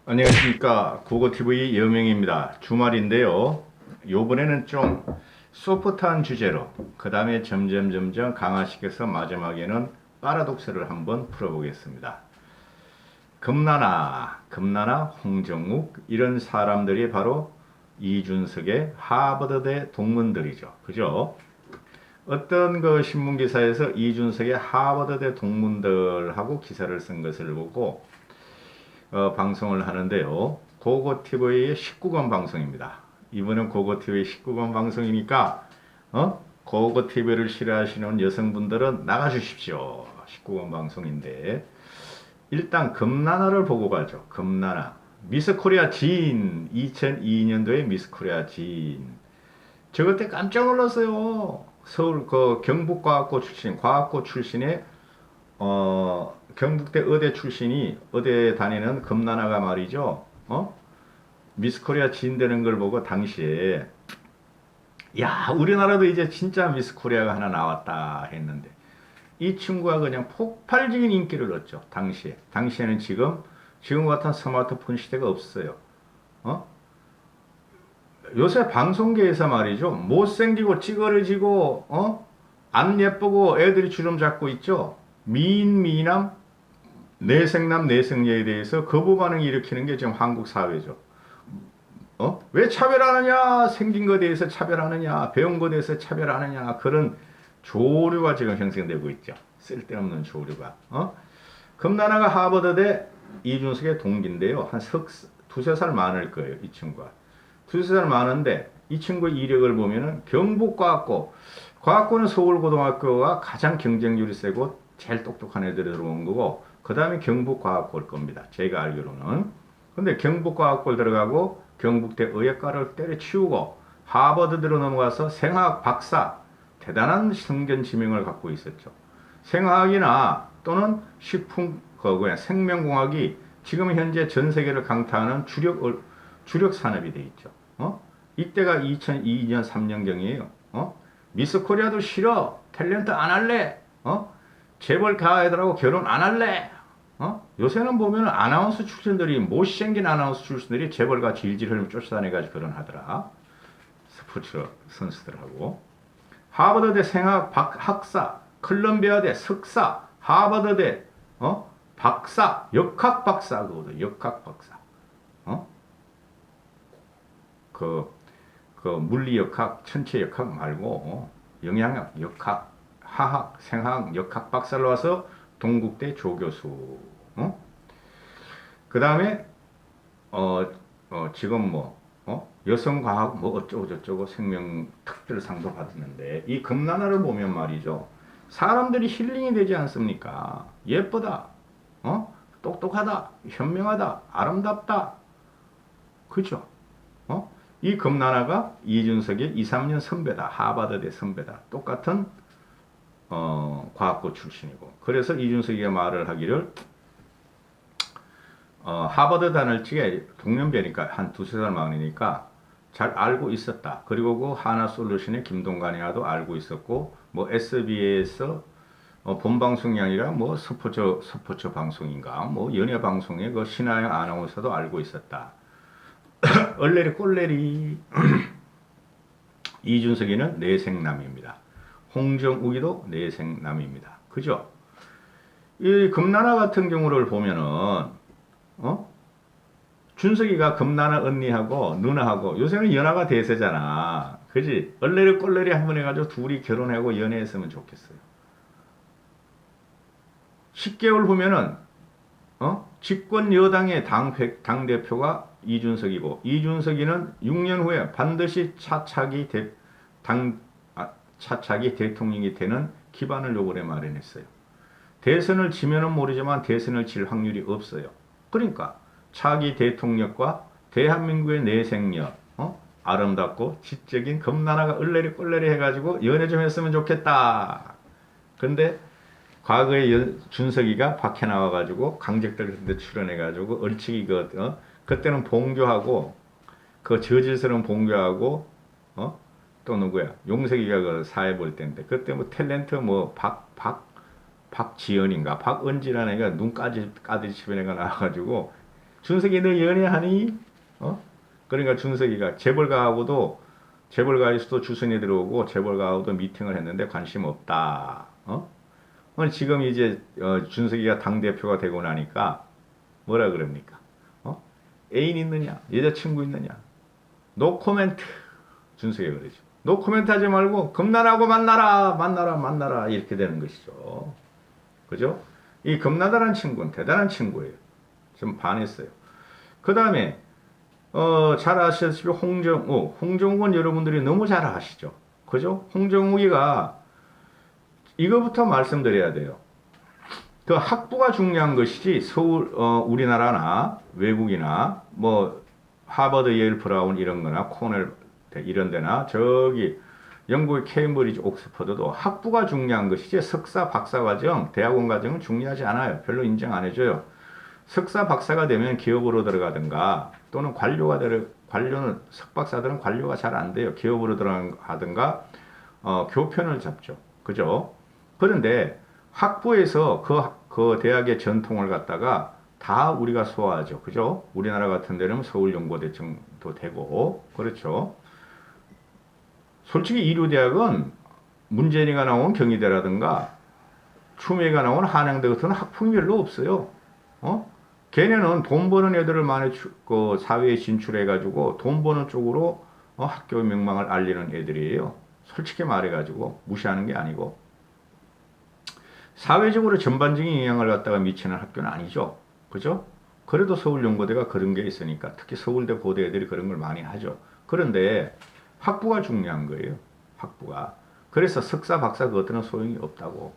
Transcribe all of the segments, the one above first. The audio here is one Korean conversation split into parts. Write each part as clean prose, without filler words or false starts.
안녕하십니까. 고고TV 여명입니다. 주말인데요. 요번에는 좀 소프트한 주제로 그 다음에 점점 강화시켜서 마지막에는 파라독스를 한번 풀어보겠습니다. 금나나, 홍정욱 이런 사람들이 바로 이준석의 하버드대 동문들이죠. 그죠? 어떤 그 신문기사에서 이준석의 하버드대 동문들하고 기사를 쓴 것을 보고 방송을 하는데요. 고고TV의 19금 방송입니다. 이번엔 고고TV 19금 방송이니까 고고TV를 싫어하시는 여성분들은 나가주십시오. 19금 방송인데 일단 금나나를 보고 가죠. 금나나 미스코리아 진 2002년도에 미스코리아 진 저 그때 깜짝 놀랐어요. 서울 그 경북과학고 출신 과학고 출신의 경북대 의대 출신이 의대 다니는 금나나가 말이죠. 미스 코리아 진되는 걸 보고 당시에 야, 우리나라도 이제 진짜 미스 코리아가 하나 나왔다 했는데 이 친구가 그냥 폭발적인 인기를 얻죠. 당시에. 당시에는 지금 같은 스마트폰 시대가 없어요. 어? 요새 방송계에서 말이죠. 못생기고 찌그러지고 안 예쁘고 애들이 주름 잡고 있죠. 미남 내생남 내생녀에 대해서 거부 반응 일으키는 게 지금 한국 사회죠. 왜 차별하느냐? 생긴 것에 대해서 차별하느냐? 배운 것에 대해서 차별하느냐? 그런 조류가 지금 형성되고 있죠. 쓸데없는 조류가. 금나나가 하버드대 이준석의 동기인데요. 한 두세 살 많을 거예요. 이 친구가. 두세 살 많은데 이 친구의 이력을 보면은 경북과학고, 과학고는 서울고등학교가 가장 경쟁률이 세고 제일 똑똑한 애들이 들어온 거고 그 다음에 경북과학고일 겁니다. 제가 알기로는. 근데 경북과학고를 들어가고 경북대 의학과를 때려치우고 하버드대로 넘어가서 생화학 박사, 대단한 성견 지명을 갖고 있었죠. 생화학이나 또는 생명공학이 지금 현재 전 세계를 강타하는 주력 산업이 돼 있죠. 이때가 2002년 3년경이에요. 미스 코리아도 싫어. 탤런트 안 할래. 재벌 가애들하고 결혼 안 할래. 요새는 보면 아나운서 출신들이 못생긴 아나운서 출신들이 재벌가 질질 흘리며 쫓아다녀가지고 결혼하더라. 스포츠 선수들하고. 하버드대 생학 학사, 컬럼비아대 석사, 하버드대 박사, 역학 박사 그거든. 역학 박사. 어? 그 물리역학, 천체역학 말고 영양학, 역학, 화학, 생화학, 역학 박사를 와서 동국대 조교수. 그 다음에 지금 여성과학 뭐 어쩌고 저쩌고 생명 특별상도 받았는데 이 금나나를 보면 말이죠. 사람들이 힐링이 되지 않습니까? 예쁘다, 똑똑하다, 현명하다, 아름답다, 그죠? 이 금나나가 이준석의 2, 3년 선배다. 하버드대 선배다. 똑같은 과학고 출신이고. 그래서 이준석이가 말을 하기를 하버드 다닐 적에 동년배니까 한 두세 살 많으니까 잘 알고 있었다. 그리고 그 하나솔루션의 김동관이와도 알고 있었고 뭐 SBS에서 본방송이 아니라 뭐 스포츠 방송인가 뭐 연예 방송의 그 신하영 아나운서도 알고 있었다. 얼레리 꼴레리 이준석이는 내생남입니다. 홍정욱이도 내생남입니다. 그죠? 이 금나나 같은 경우를 보면은 준석이가 금나나 언니하고 누나하고 요새는 연하가 대세잖아. 그지? 얼레리 꼴레리 한번 해가지고 둘이 결혼하고 연애했으면 좋겠어요. 10개월 후면은 집권 여당의 당대표가 이준석이고 이준석이는 6년 후에 반드시 차차기 대통령이 되는 기반을 요번에 마련했어요. 대선을 지면은 모르지만 대선을 질 확률이 없어요. 그러니까 차기 대통령과 대한민국의 내생녀 아름답고 지적인 금나나가 얼레리 꼴레리 해가지고 연애 좀 했으면 좋겠다. 근데 과거에 준석이가 밖에 나와가지고 강적들 같은 데 출연해가지고 얼치기 그때는 봉교하고 그 저질스러운 봉교하고 또 누구야 용석이가 그 사회 볼 때인데 그때 뭐 탤런트 뭐 박지연인가 박은지라는 애가 눈까지 까지 집은 애가 나와가지고 준석이 너 연애하니? 어? 그러니까 준석이가 재벌가에서도 주선이 들어오고 재벌가하고도 미팅을 했는데 관심 없다. 지금 이제 준석이가 당 대표가 되고 나니까 뭐라 그럽니까? 애인 있느냐? 여자친구 있느냐? 노 코멘트. 준석이가 그러죠. 노 코멘트 하지 말고 금난하고 만나라 이렇게 되는 것이죠. 그죠? 이 금나다란 친구는 대단한 친구예요. 좀 반했어요. 그 다음에 잘 아시다시피 홍정욱은 여러분들이 너무 잘 아시죠. 그죠? 홍정욱이가 이거부터 말씀드려야 돼요. 그 학부가 중요한 것이지 우리나라나 외국이나 뭐 하버드, 예일, 브라운 이런 거나 코넬 이런 데나 저기 영국의 케임브리지, 옥스퍼드도 학부가 중요한 것이지 석사, 박사 과정, 대학원 과정은 중요하지 않아요. 별로 인정 안 해줘요. 석사, 박사가 되면 기업으로 들어가든가 또는 관료는 석박사들은 관료가 잘 안 돼요. 기업으로 들어가든가 교편을 잡죠. 그죠? 그런데 학부에서 그 대학의 전통을 갖다가 다 우리가 소화하죠. 그죠? 우리나라 같은 데는 서울연고대 정도 되고 그렇죠. 솔직히 이류대학은 문재인이가 나온 경희대라든가 추미애가 나온 한양대 같은 학풍이 별로 없어요. 걔네는 돈 버는 애들을 많이 사회에 진출해가지고 돈 버는 쪽으로 학교 명망을 알리는 애들이에요. 솔직히 말해가지고 무시하는 게 아니고 사회적으로 전반적인 영향을 갖다가 미치는 학교는 아니죠. 그죠? 그래도 서울연고대가 그런 게 있으니까 특히 서울대 고대 애들이 그런 걸 많이 하죠. 그런데 학부가 중요한 거예요. 학부가. 그래서 석사, 박사 그것들은 소용이 없다고.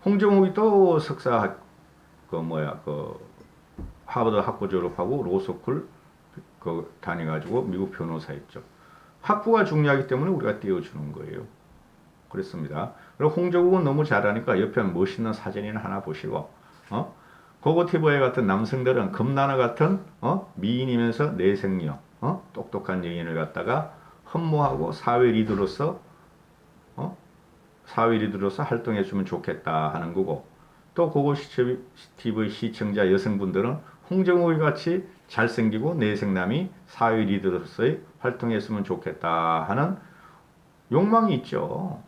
홍정욱이 또 석사 하버드 학부 졸업하고 로스쿨 다녀가지고 미국 변호사 했죠. 학부가 중요하기 때문에 우리가 띄워주는 거예요. 그렇습니다. 그리고 홍정욱은 너무 잘하니까 옆에 멋있는 사진이나 하나 보시고, 고고티버에 같은 남성들은 금나나 같은, 미인이면서 내생녀, 똑똑한 여인을 갖다가 흠모하고 사회 리더로서 활동해주면 좋겠다 하는 거고, 또 고고TV 시청자 여성분들은 홍정욱이 같이 잘생기고 내생남이 사회 리더로서의 활동했으면 좋겠다 하는 욕망이 있죠.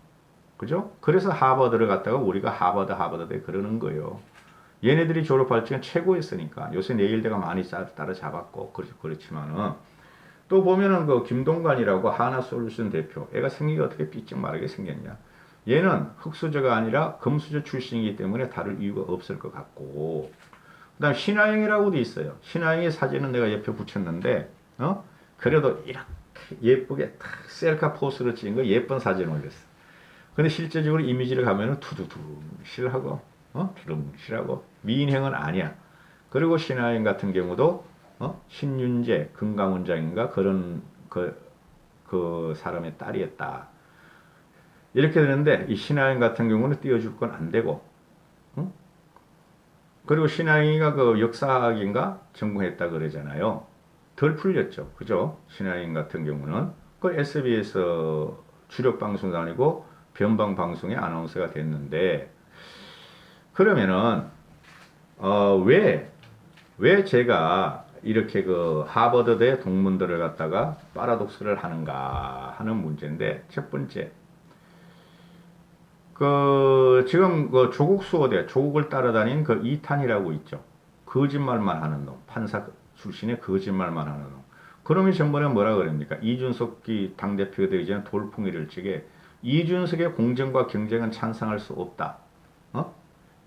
그죠? 그래서 하버드를 갔다가 우리가 하버드 그러는 거예요. 얘네들이 졸업할 적엔 최고였으니까. 요새 내일대가 많이 따라잡았고 그렇지만은 또 보면은 그 김동관이라고 하나솔루션 대표, 애가 생기가 어떻게 삐쩍 마르게 생겼냐. 얘는 흑수저가 아니라 금수저 출신이기 때문에 다를 이유가 없을 것 같고, 그 다음 신하영이라고도 있어요. 신하영의 사진은 내가 옆에 붙였는데 그래도 이렇게 예쁘게 딱 셀카 포스로 찍은 거 예쁜 사진 올렸어. 근데 실제적으로 이미지를 가면은 투두둥 실하고 두둥실하고 미인형은 아니야. 그리고 신하영 같은 경우도 신윤재 금강원장인가 그런 그 사람의 딸이었다. 이렇게 되는데 이 신하영 같은 경우는 띄워줄 건 안 되고, 그리고 신하영이가 그 역사학인가 전공했다 그러잖아요. 덜 풀렸죠. 그죠? 신하영 같은 경우는 그 SBS 주력 방송 다니고 변방 방송의 아나운서가 됐는데, 그러면은 왜 제가 이렇게 그 하버드대 동문들을 갖다가 파라독스를 하는가 하는 문제인데, 첫 번째 지금 조국 수호대 조국을 따라다닌 그 이탄이라고 있죠. 거짓말만 하는 놈, 판사 출신의 거짓말만 하는 놈. 그러면 전번에 뭐라 그럽니까? 이준석이 당대표가 되기 전에 돌풍이를 치게 이준석의 공정과 경쟁은 찬성할 수 없다.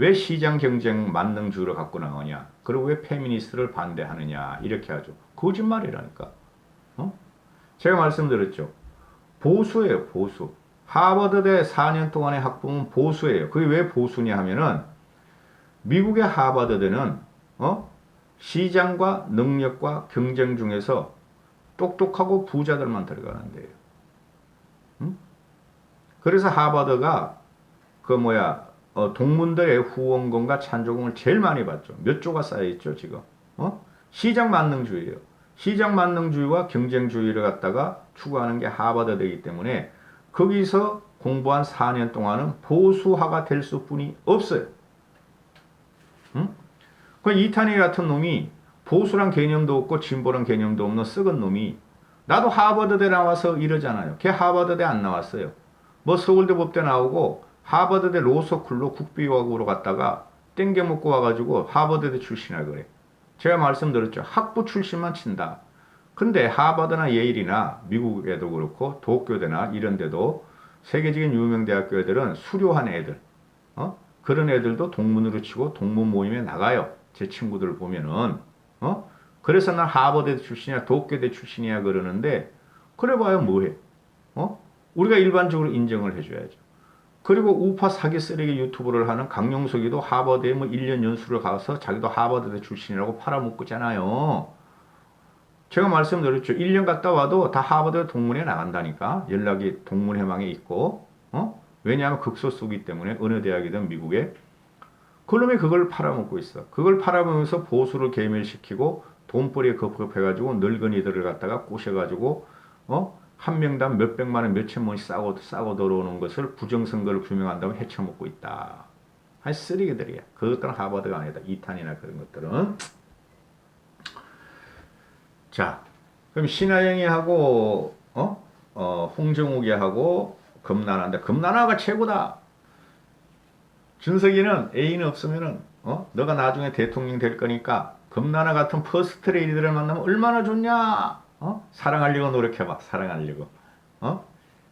왜 시장 경쟁 만능주의로 갖고 나오냐? 그리고 왜 페미니스트를 반대하느냐? 이렇게 하죠. 거짓말이라니까. 제가 말씀드렸죠. 보수예요, 보수. 하버드대 4년 동안의 학부는 보수예요. 그게 왜 보수냐 하면은 미국의 하버드대는 시장과 능력과 경쟁 중에서 똑똑하고 부자들만 들어가는 데예요. 그래서 하버드가 동문들의 후원금과 찬조금을 제일 많이 받죠. 몇 조가 쌓여있죠, 지금. 시장 만능주의예요. 시장 만능주의와 경쟁주의를 갖다가 추구하는 게 하버드대이기 때문에 거기서 공부한 4년 동안은 보수화가 될 수뿐이 없어요. 그 이탄희 같은 놈이 보수란 개념도 없고 진보란 개념도 없는 썩은 놈이 나도 하버드대 나와서 이러잖아요. 걔 하버드대 안 나왔어요. 뭐 서울대 법대 나오고 하버드대 로스쿨로 국비유학으로 갔다가 땡겨 먹고 와가지고 하버드대 출신이라 그래. 제가 말씀드렸죠. 학부 출신만 친다. 근데 하버드나 예일이나 미국에도 그렇고 도쿄대나 이런 데도 세계적인 유명 대학교 애들은 수료한 애들, 그런 애들도 동문으로 치고 동문 모임에 나가요. 제 친구들 보면은, 그래서 난 하버드 출신이야, 도쿄대 출신이야 그러는데, 그래 봐야 뭐해? 우리가 일반적으로 인정을 해줘야죠. 그리고 우파 사기 쓰레기 유튜브를 하는 강용석이도 하버드에 뭐 1년 연수를 가서 자기도 하버드대 출신이라고 팔아먹잖아요. 제가 말씀드렸죠. 1년 갔다 와도 다 하버드 동문회 나간다니까. 연락이 동문회망에 있고. 왜냐하면 극소수기 때문에 어느 대학이든 미국에. 그놈이 그걸 팔아먹고 있어. 그걸 팔아먹으면서 보수를 괴멸시키고 돈벌이에 급급해가지고 늙은이들을 갖다가 꼬셔가지고 한 명당 몇백만 원, 몇천만 원씩 싸고 들어오는 것을 부정선거를 규명한다고 헤쳐먹고 있다. 한 쓰레기들이야. 그것들은 하버드가 아니다. 이탄이나 그런 것들은. 자, 그럼 신하영이하고 홍정욱이하고 금나라인데 금나라가 최고다. 준석이는 애인 없으면은 너가 나중에 대통령 될 거니까 금나라 같은 퍼스트 레이디들을 만나면 얼마나 좋냐. 사랑하려고 노력해봐. 사랑하려고.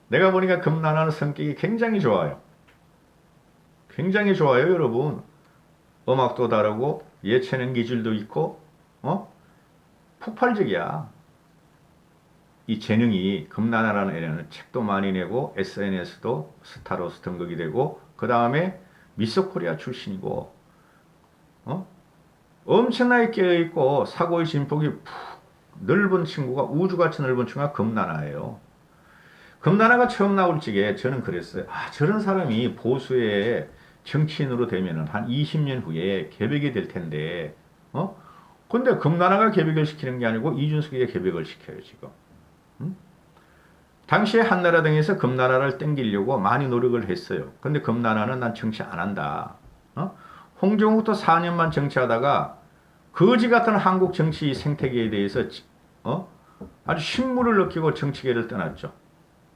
내가 보니까 금나라는 성격이 굉장히 좋아요. 굉장히 좋아요, 여러분. 음악도 다르고 예체능 기질도 있고 폭발적이야. 이 재능이 금나라라는 애는 책도 많이 내고 SNS도 스타로서 등극이 되고 그 다음에 미스코리아 출신이고 엄청나게 깨어있고 사고의 진폭이 푹 넓은 친구가 우주같이 넓은 친구가 금나라예요. 금나라가 처음 나올 적에 저는 그랬어요. 저런 사람이 보수의 정치인으로 되면은 한 20년 후에 개벽이 될 텐데 근데 금나라가 개벽을 시키는 게 아니고 이준석이가 개벽을 시켜요, 지금. 당시에 한나라당에서 금나라를 땡기려고 많이 노력을 했어요. 근데 금나라는 난 정치 안 한다. 홍정욱도 4년만 정치하다가 거지 같은 한국 정치 생태계에 대해서 아주 신물을 느끼고 정치계를 떠났죠.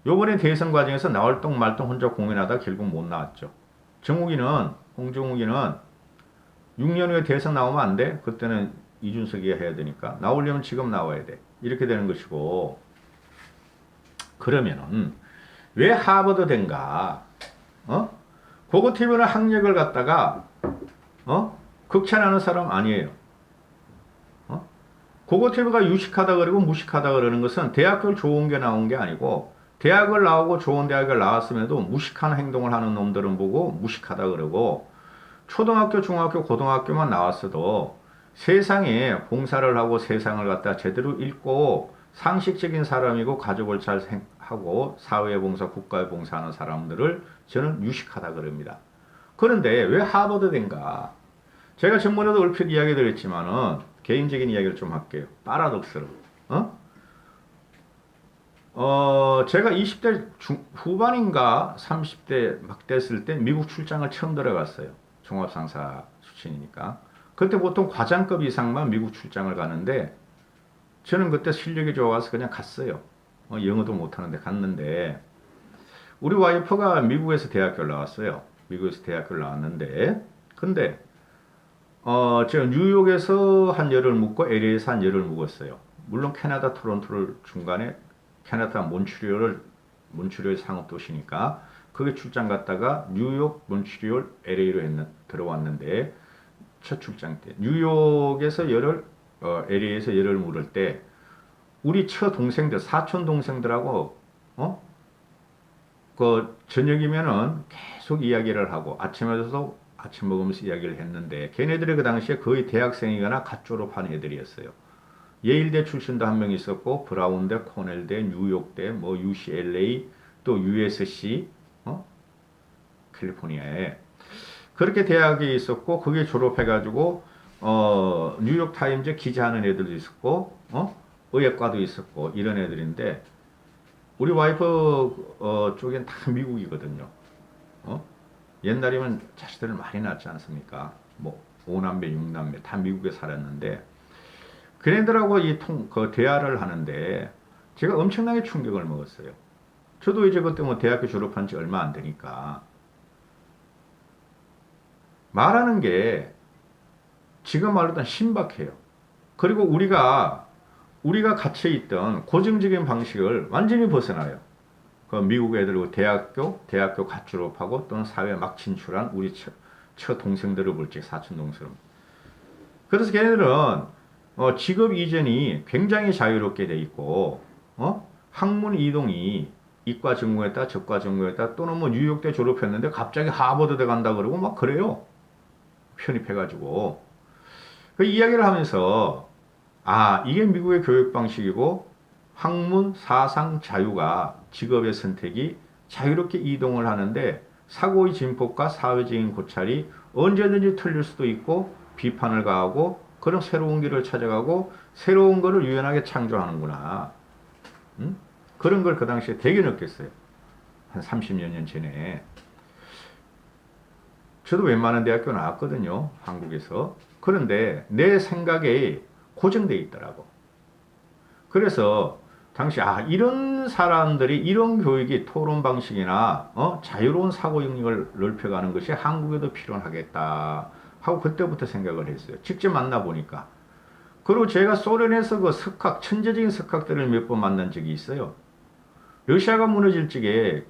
요번에 대선 과정에서 나올 똥 말 똥 혼자 공연하다 결국 못 나왔죠. 홍정욱이는 6년 후에 대선 나오면 안 돼. 그때는 이준석이가 해야 되니까. 나오려면 지금 나와야 돼. 이렇게 되는 것이고. 그러면은 왜 하버드 된가? 고고TV는 학력을 갖다가 극찬하는 사람 아니에요. 고고TV가 유식하다 그러고 무식하다 그러는 것은 대학교를 좋은 게 나온 게 아니고 대학을 나오고 좋은 대학을 나왔음에도 무식한 행동을 하는 놈들은 보고 무식하다 그러고 초등학교, 중학교, 고등학교만 나왔어도 세상에 봉사를 하고 세상을 갖다 제대로 읽고 상식적인 사람이고 가족을 잘 하고 사회에 봉사, 국가에 봉사하는 사람들을 저는 유식하다 그럽니다. 그런데 왜 하버드 된가? 제가 전번에도 얼핏 이야기 드렸지만은 개인적인 이야기를 좀 할게요. 파라독스로. 제가 20대 후반인가 30대 막 됐을 때 미국 출장을 처음 들어갔어요. 종합상사 출신이니까. 그때 보통 과장급 이상만 미국 출장을 가는데 저는 그때 실력이 좋아서 그냥 갔어요. 영어도 못하는데 갔는데 우리 와이프가 미국에서 대학교를 나왔어요. 미국에서 대학교를 나왔는데 근데 제가 뉴욕에서 한 열흘 묵고 LA에서 한 열흘 묵었어요. 물론 캐나다 토론토를 중간에 캐나다 몬트리올 상업 도시니까 거기 출장 갔다가 뉴욕, 몬트리올, LA로 들어왔는데 첫 출장 때 뉴욕에서 열흘 LA에서 열흘 묵을 때 우리 처 동생들 사촌 동생들하고 그 저녁이면은 계속 이야기를 하고 아침에도 아침 먹으면서 이야기를 했는데 걔네들이 그 당시에 거의 대학생이거나 갓 졸업한 애들이었어요. 예일대 출신도 한 명 있었고 브라운대, 코넬대, 뉴욕대, 뭐 UCLA 또 USC 캘리포니아에 그렇게 대학이 있었고 거기에 졸업해가지고 뉴욕 타임즈 기자하는 애들도 있었고 의학과도 있었고 이런 애들인데 우리 와이프 쪽엔 다 미국이거든요. 옛날이면 자식들을 많이 낳지 않습니까? 뭐 5남매, 6남매 다 미국에 살았는데 걔네들하고 그 대화를 하는데 제가 엄청나게 충격을 먹었어요. 저도 이제 그때 뭐 대학교 졸업한 지 얼마 안 되니까 말하는 게 지금 말로는 신박해요. 그리고 우리가 갇혀있던 고정적인 방식을 완전히 벗어나요. 그 미국 애들 대학교 갓 졸업하고 또는 사회 막 진출한 우리 처 동생들을 볼지 사촌 동생. 그래서 걔네들은 직업 이전이 굉장히 자유롭게 돼 있고 학문 이동이 이과 전공했다 저과 전공했다 또는 뭐 뉴욕대 졸업했는데 갑자기 하버드대 간다 그러고 막 그래요. 편입해가지고 그 이야기를 하면서 이게 미국의 교육 방식이고 학문, 사상, 자유가 직업의 선택이 자유롭게 이동을 하는데 사고의 진폭과 사회적인 고찰이 언제든지 틀릴 수도 있고 비판을 가하고 그런 새로운 길을 찾아가고 새로운 것을 유연하게 창조하는구나. 그런 걸 그 당시에 되게 느꼈어요. 한 30여 년 전에. 저도 웬만한 대학교 나왔거든요. 한국에서. 그런데 내 생각에 고정되어 있더라고. 그래서 당시 이런 사람들이 이런 교육이 토론 방식이나 자유로운 사고 영역을 넓혀가는 것이 한국에도 필요하겠다 하고 그때부터 생각을 했어요. 직접 만나 보니까. 그리고 제가 소련에서 그 천재적인 석학들을 몇 번 만난 적이 있어요. 러시아가 무너질 적에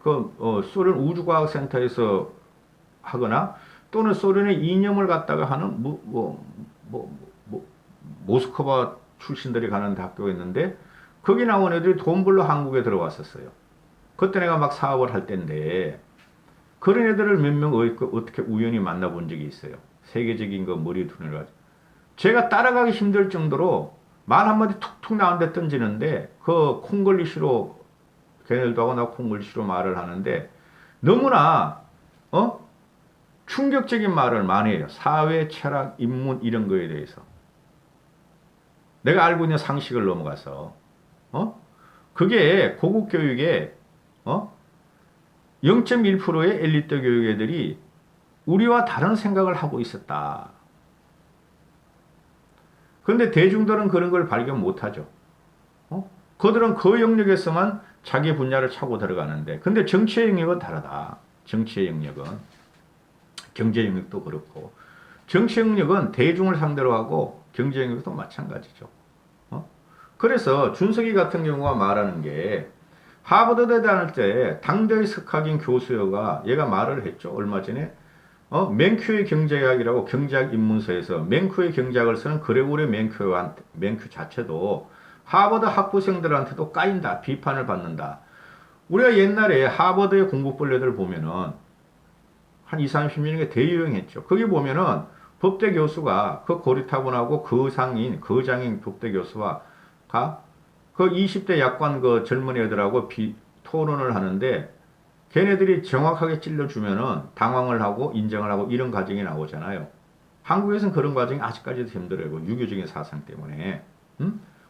소련 우주과학센터에서 하거나 또는 소련의 이념을 갖다가 하는 모스크바 출신들이 가는 학교가 있는데 거기 나온 애들이 돈 벌러 한국에 들어왔었어요. 그때 내가 막 사업을 할 때인데 그런 애들을 몇 명 어떻게 우연히 만나본 적이 있어요. 세계적인 거 머리 두뇌를 가지고. 제가 따라가기 힘들 정도로 말 한마디 툭툭 나온데 던지는데 그 콩글리시로 걔네들도 하고 나 콩글리시로 말을 하는데 너무나 충격적인 말을 많이 해요. 사회, 철학, 인문 이런 거에 대해서. 내가 알고 있는 상식을 넘어가서 그게 고급 교육에 0.1%의 엘리트 교육 애들이 우리와 다른 생각을 하고 있었다. 그런데 대중들은 그런 걸 발견 못하죠. 그들은 그 영역에서만 자기 분야를 차고 들어가는데 근데 정치의 영역은 다르다. 정치의 영역은 경제 영역도 그렇고 정치 영역은 대중을 상대로 하고 경제 영역도 마찬가지죠. 그래서 준석이 같은 경우가 말하는 게 하버드대 다닐 때 당대의 석학인 교수여가 얘가 말을 했죠. 얼마 전에 맨큐의 경제학이라고 경제학 입문서에서 맨큐의 경제학을 쓰는 그레고리 맨큐 자체도 하버드 학부생들한테도 까인다. 비판을 받는다. 우리가 옛날에 하버드의 공부벌레들 보면은 한 20, 30년에 대유행했죠. 거기 보면은 법대 교수가 그 고리타분하고 거장인 법대 교수와 그 20대 약관 그 젊은 애들하고 토론을 하는데 걔네들이 정확하게 찔러주면은 당황을 하고 인정을 하고 이런 과정이 나오잖아요. 한국에서는 그런 과정이 아직까지도 힘들어요. 유교적인 사상 때문에.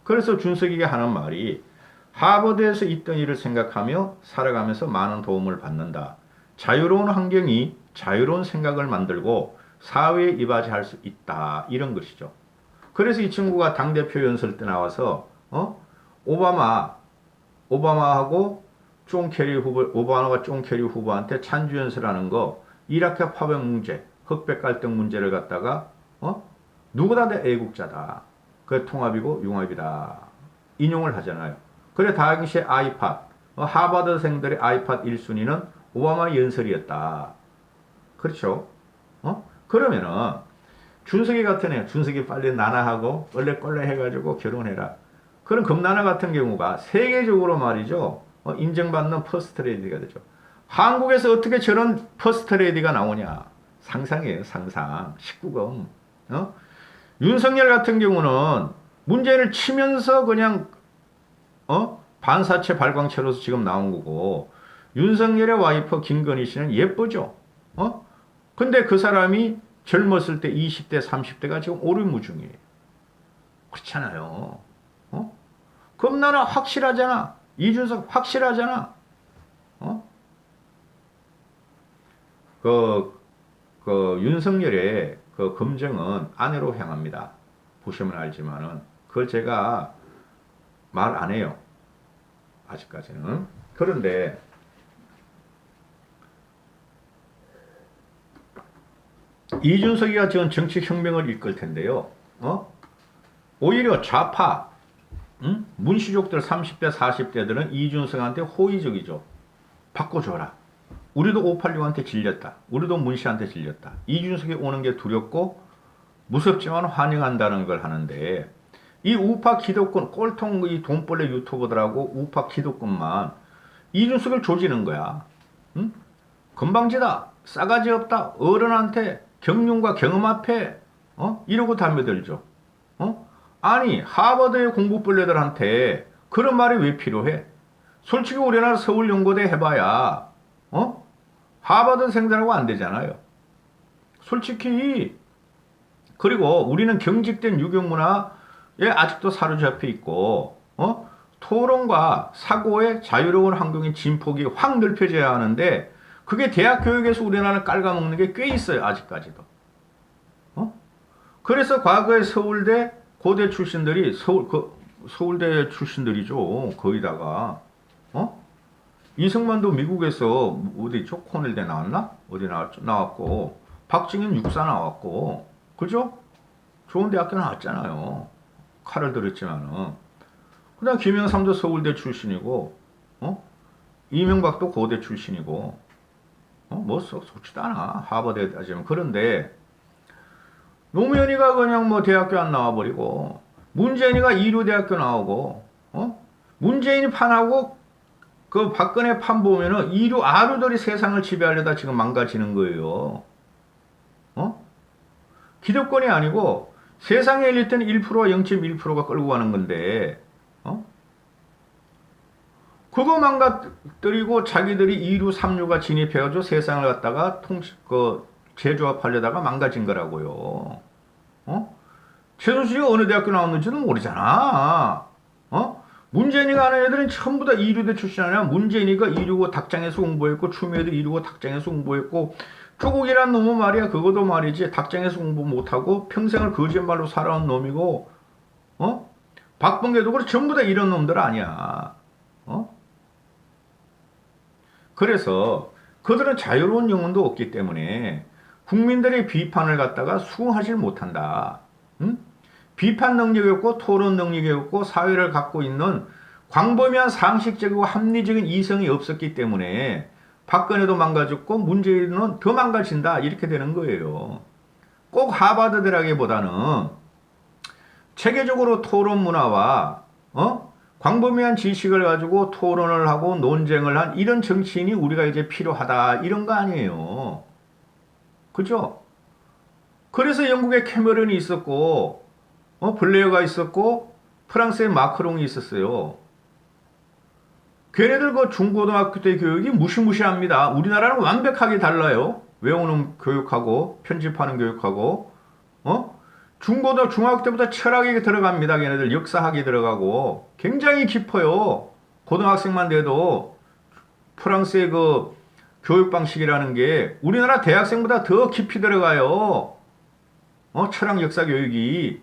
그래서 준석이가 하는 말이 하버드에서 있던 일을 생각하며 살아가면서 많은 도움을 받는다. 자유로운 환경이 자유로운 생각을 만들고 사회에 이바지할 수 있다. 이런 것이죠. 그래서 이 친구가 당대표 연설 때 나와서 오바마하고 오바마가 존 캐리 후보한테 찬주 연설하는 거 이라크 파병 문제, 흑백 갈등 문제를 갖다가 누구다 내 애국자다. 그 통합이고 융합이다. 인용을 하잖아요. 그래 당시에 아이팟 하버드생들의 아이팟 1순위는 오바마 연설이었다. 그렇죠? 그러면은 준석이 같은 애, 준석이 빨리 나나하고 얼레꼴레 해가지고 결혼해라. 그런 금나나 같은 경우가 세계적으로 말이죠. 인정받는 퍼스트 레디가 되죠. 한국에서 어떻게 저런 퍼스트 레디가 나오냐. 상상이에요. 상상. 19금. 윤석열 같은 경우는 문재인을 치면서 그냥 반사체 발광체로서 지금 나온 거고 윤석열의 와이프 김건희 씨는 예쁘죠. 근데 그 사람이 젊었을 때 20대 30대가 지금 오리무중이에요. 그렇잖아요. 금나라 확실하잖아. 이준석 확실하잖아. 윤석열의 그 검증은 아내로 향합니다. 보시면 알지만은 그걸 제가 말 안 해요. 아직까지는. 그런데 이준석이가 지금 정치혁명을 이끌 텐데요. 오히려 좌파, 문시족들 30대, 40대들은 이준석한테 호의적이죠. 바꿔줘라. 우리도 586한테 질렸다. 우리도 문시한테 질렸다. 이준석이 오는 게 두렵고 무섭지만 환영한다는 걸 하는데, 이 우파 기득권, 꼴통 이 돈벌레 유튜버들하고 우파 기득권만 이준석을 조지는 거야. 응? 건방지다. 싸가지 없다. 어른한테 경륜과 경험 앞에 이러고 담배들죠. 아니 하버드의 공부벌레들한테 그런 말이 왜 필요해? 솔직히 우리나라 서울연고대 해봐야 하버드생들하고 안 되잖아요. 솔직히. 그리고 우리는 경직된 유교문화에 아직도 사로잡혀 있고 토론과 사고의 자유로운 환경의 진폭이 확 넓혀져야 하는데, 그게 대학 교육에서 우리나라를 깔아먹는 게 꽤 있어요. 아직까지도. 그래서 과거에 서울대 고대 출신들이 서울대 출신들이죠. 거기다가 이승만도 미국에서 어디죠? 코넬대 나왔나? 어디 나왔고, 박정희는 육사 나왔고, 그죠? 좋은 대학교 나왔잖아요. 칼을 들었지만은. 그다음 김영삼도 서울대 출신이고, 이명박도 고대 출신이고, 뭐 좋지도 않아. 하버드에 따지면. 그런데 노무현이가 그냥 뭐 대학교 안 나와버리고, 문재인이가 이류대학교 나오고, 문재인이 판하고 그 박근혜 판 보면은 이류 아류들이 세상을 지배하려다 지금 망가지는 거예요. 기득권이 아니고 세상의 엘리트는 1%와 0.1%가 끌고 가는 건데, 그거 망가뜨리고 자기들이 2류, 3류가 진입해가지고 세상을 갖다가 재조합하려다가 망가진 거라고요. 최순실이 어느 대학교 나왔는지도 모르잖아. 문재인이가 하는 애들은 전부 다 2류대 출신 아니야. 문재인이가 2류고 닭장에서 공부했고, 추미애도 2류고 닭장에서 공부했고, 조국이란 놈은 말이야, 그것도 말이지, 닭장에서 공부 못하고 평생을 거짓말로 살아온 놈이고, 박범계도 그래, 전부 다 이런 놈들 아니야. 그래서 그들은 자유로운 영혼도 없기 때문에 국민들의 비판을 갖다가 수긍하지 못한다. 비판 능력이 없고 토론 능력이 없고 사회를 갖고 있는 광범위한 상식적이고 합리적인 이성이 없었기 때문에 박근혜도 망가졌고 문재인은 더 망가진다, 이렇게 되는 거예요. 꼭 하버드 대라기보다는 체계적으로 토론 문화와 광범위한 지식을 가지고 토론을 하고 논쟁을 한 이런 정치인이 우리가 이제 필요하다, 이런 거 아니에요. 그죠? 그래서 영국에 캐머런이 있었고, 블레어가 있었고, 프랑스에 마크롱이 있었어요. 걔네들 그 중고등학교 때 교육이 무시무시합니다. 우리나라는 완벽하게 달라요. 외우는 교육하고 편집하는 교육하고. 중학교 때부터 철학이 들어갑니다. 걔네들 역사학이 들어가고 굉장히 깊어요. 고등학생만 돼도 프랑스의 그 교육 방식이라는 게 우리나라 대학생보다 더 깊이 들어가요. 철학 역사 교육이.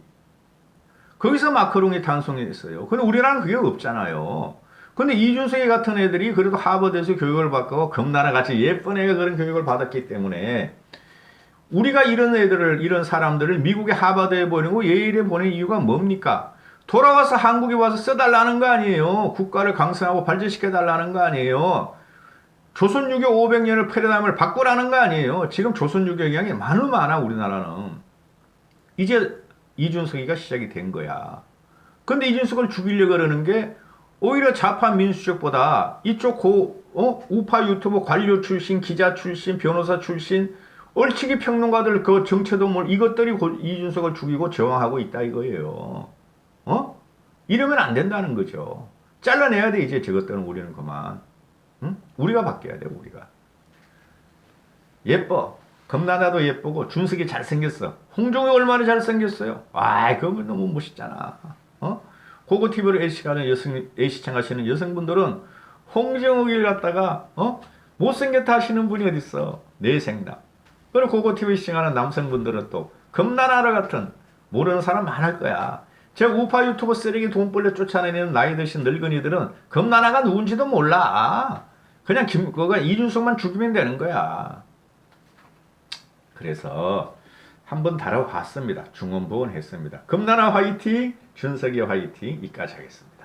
거기서 마크롱이 탄생했어요. 근데 우리나라는 그게 없잖아요. 근데 이준석이 같은 애들이 그래도 하버드에서 교육을 받고 금나라 같이 예쁜 애가 그런 교육을 받았기 때문에 우리가 이런 애들을, 이런 사람들을 미국의 하버드에 보내고 예일에 보낸 이유가 뭡니까? 돌아와서 한국에 와서 써달라는 거 아니에요. 국가를 강성하고 발전시켜달라는 거 아니에요. 조선유교 500년을 패러다임을 바꾸라는 거 아니에요. 지금 조선유교 영향이 많아 우리나라는. 이제 이준석이가 시작이 된 거야. 근데 이준석을 죽이려고 그러는 게 오히려 좌파 민주적보다 이쪽 우파 유튜버 관료 출신, 기자 출신, 변호사 출신, 얼치기 평론가들 그 정체도 이것들이 이준석을 죽이고 저항하고 있다 이거예요. 이러면 안 된다는 거죠. 잘라내야 돼 이제 저것들은. 우리는 그만. 우리가 바뀌어야 돼 우리가. 예뻐. 금나라도 예쁘고 준석이 잘생겼어. 홍종이 얼마나 잘생겼어요. 그거 너무 멋있잖아. 고고 TV를 애시청하시는 여성분들은 홍정욱을 갖다가 못생겼다 하시는 분이 어딨어. 내 생각. 그리고 고고 TV 시청하는 남성분들은 또 금나라 같은 모르는 사람 많을 거야. 제 우파 유튜버 쓰레기 돈벌레 쫓아내는 나이 드신 늙은이들은 금나라가 누군지도 몰라. 그냥 그거 이준석만 죽이면 되는 거야. 그래서 한번 다뤄봤습니다. 중원부원 했습니다. 금나라 화이팅, 준석이 화이팅, 이까지 하겠습니다.